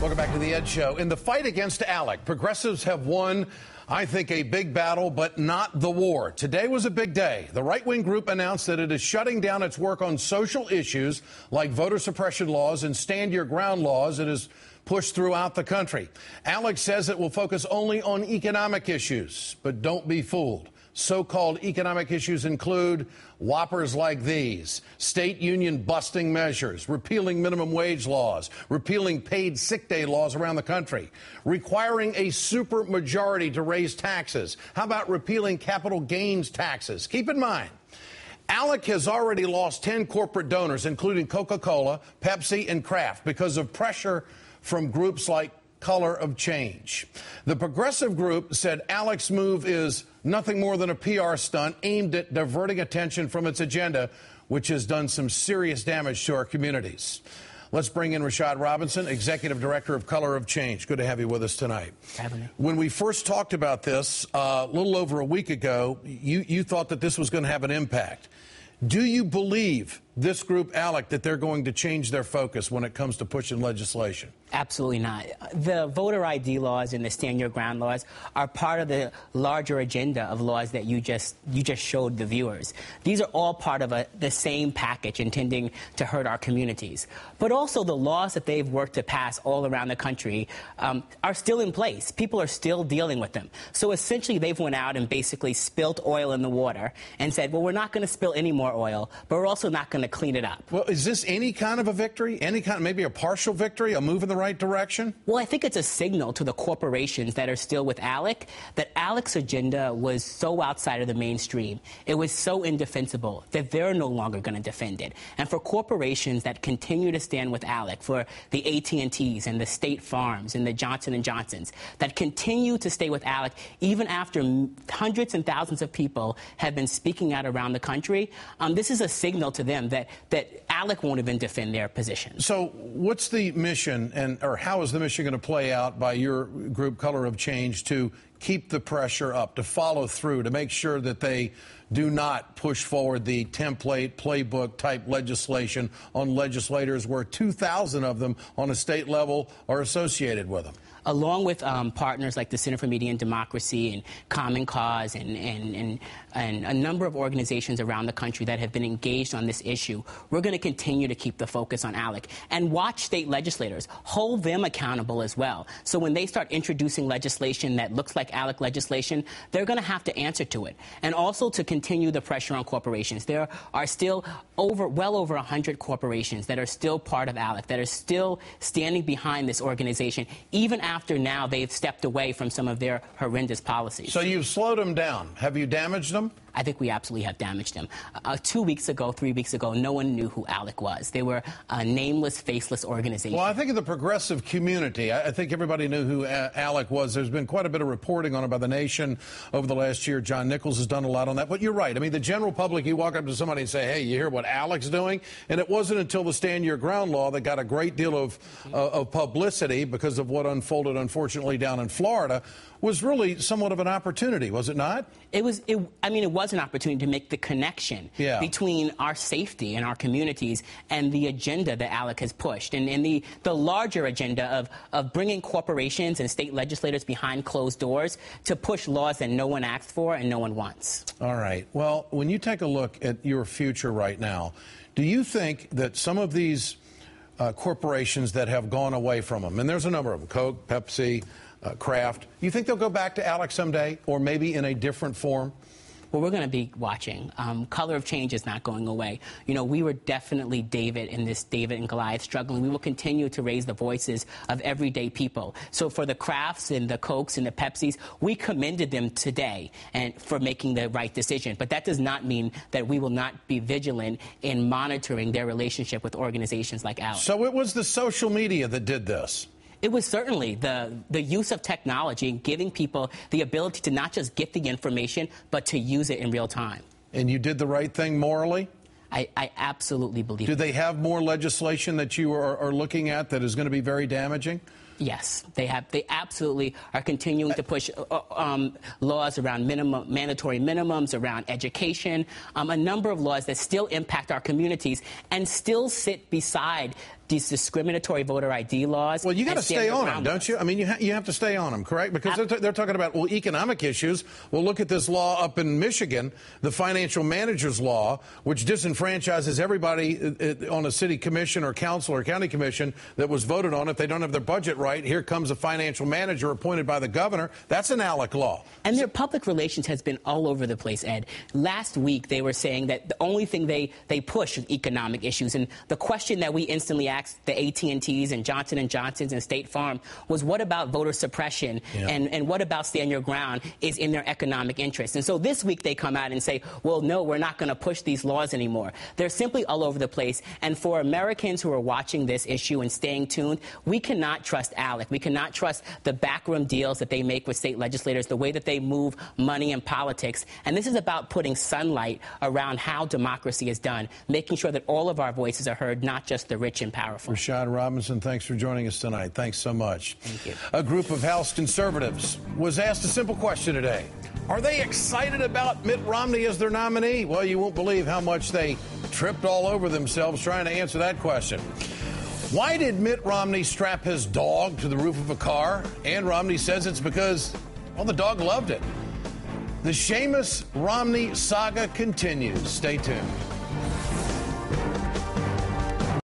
Welcome back to the Ed Show. In the fight against ALEC, progressives have won, I think, a big battle, but not the war. Today was a big day. The right-wing group announced that it is shutting down its work on social issues like voter suppression laws and stand-your-ground laws it has pushed throughout the country. ALEC says it will focus only on economic issues, but don't be fooled. So-called economic issues include whoppers like these: state union busting measures, repealing minimum wage laws, repealing paid sick day laws around the country, requiring a supermajority to raise taxes. How about repealing capital gains taxes? Keep in mind, ALEC has already lost 10 corporate donors, including Coca-Cola, Pepsi, and Kraft, because of pressure from groups like Color of Change. The progressive group said ALEC's move is nothing more than a PR stunt aimed at diverting attention from its agenda, which has done some serious damage to our communities. Let's bring in Rashad Robinson, Executive Director of Color of Change. Good to have you with us tonight. Having me. When we first talked about this a little over a week ago, you thought that this was going to have an impact. Do you believe this group, ALEC, that they're going to change their focus when it comes to pushing legislation? Absolutely not. The voter ID laws and the stand your ground laws are part of the larger agenda of laws that you just showed the viewers. These are all part of the same package intending to hurt our communities. But also the laws that they've worked to pass all around the country are still in place. People are still dealing with them. So essentially they've went out and basically spilt oil in the water and said, well, we're not going to spill any more oil, but we're also not going to clean it up. Well, is this any kind of a victory? Any kind of, maybe a partial victory, a move in the right direction? Well, I think it's a signal to the corporations that are still with ALEC that ALEC's agenda was so outside of the mainstream, it was so indefensible that they're no longer going to defend it. And for corporations that continue to stand with ALEC, for the AT&Ts and the State Farms and the Johnson & Johnsons that continue to stay with ALEC even after hundreds and thousands of people have been speaking out around the country, this is a signal to them that ALEC won't even defend their position. So what's the mission, or how is the mission going to play out by your group, Color of Change, to keep the pressure up, to follow through, to make sure that they do not push forward the template, playbook type legislation on legislators where 2,000 of them on a state level are associated with them? Along with partners like the Center for Media and Democracy and Common Cause and a number of organizations around the country that have been engaged on this issue, we're going to continue to keep the focus on ALEC and watch state legislators, hold them accountable as well. So when they start introducing legislation that looks like ALEC legislation, they're going to have to answer to it. And also to continue the pressure on corporations. There are still well over 100 corporations that are still part of ALEC, that are still standing behind this organization, even after now they've stepped away from some of their horrendous policies. So you've slowed them down. Have you damaged them? I think we absolutely have damaged them. 2 weeks ago, 3 weeks ago, no one knew who ALEC was. They were a nameless, faceless organization. Well, I think in the progressive community, I think everybody knew who ALEC was. There's been quite a bit of reporting on it by The Nation over the last year. John Nichols has done a lot on that. But you're right. I mean, the general public, you walk up to somebody and say, hey, you hear what ALEC's doing? And it wasn't until the Stand Your Ground law that got a great deal of publicity because of what unfolded, unfortunately, down in Florida, was really somewhat of an opportunity, was it not? It was an opportunity to make the connection between our safety and our communities and the agenda that ALEC has pushed, and the larger agenda of bringing corporations and state legislators behind closed doors to push laws that no one asked for and no one wants. All right. Well, when you take a look at your future right now, do you think that some of these corporations that have gone away from them, and there's a number of them, Coke, Pepsi, Kraft, you think they'll go back to ALEC someday, or maybe in a different form? Well, we're going to be watching. Color of Change is not going away. You know, we were definitely David and Goliath struggling. We will continue to raise the voices of everyday people. So for the Krafts and the Cokes and the Pepsis, we commended them today and for making the right decision. But that does not mean that we will not be vigilant in monitoring their relationship with organizations like ALEC. So it was the social media that did this? It was certainly the use of technology and giving people the ability to not just get the information, but to use it in real time. And you did the right thing morally? I absolutely believe Do they have more legislation that you are looking at that is going to be very damaging? Yes, they have. They absolutely are continuing to push laws around mandatory minimums, around education, a number of laws that still impact our communities and still sit beside these discriminatory voter ID laws. Well, you got to stay on them, don't you? I mean, you have to stay on them, correct? Because they're talking about, well, economic issues. Well, look at this law up in Michigan, the financial manager's law, which disenfranchises everybody on a city commission or council or county commission that was voted on. If they don't have their budget right, here comes a financial manager appointed by the governor. That's an ALEC law. And their public relations has been all over the place, Ed. Last week, they were saying that the only thing they push is economic issues. And the question that we instantly asked the AT&Ts and Johnson & Johnsons and State Farm was, what about voter suppression? Yeah. And what about stand your ground is in their economic interest? And so this week they come out and say, well, no, we're not going to push these laws anymore. They're simply all over the place. And for Americans who are watching this issue and staying tuned, we cannot trust ALEC. We cannot trust the backroom deals that they make with state legislators, the way that they move money and politics. And this is about putting sunlight around how democracy is done, making sure that all of our voices are heard, not just the rich and powerful. Rashad Robinson, thanks for joining us tonight. Thanks so much. Thank you. A group of House conservatives was asked a simple question today. Are they excited about Mitt Romney as their nominee? Well, you won't believe how much they tripped all over themselves trying to answer that question. Why did Mitt Romney strap his dog to the roof of a car? And Romney says it's because, well, the dog loved it. The Seamus Romney saga continues. Stay tuned.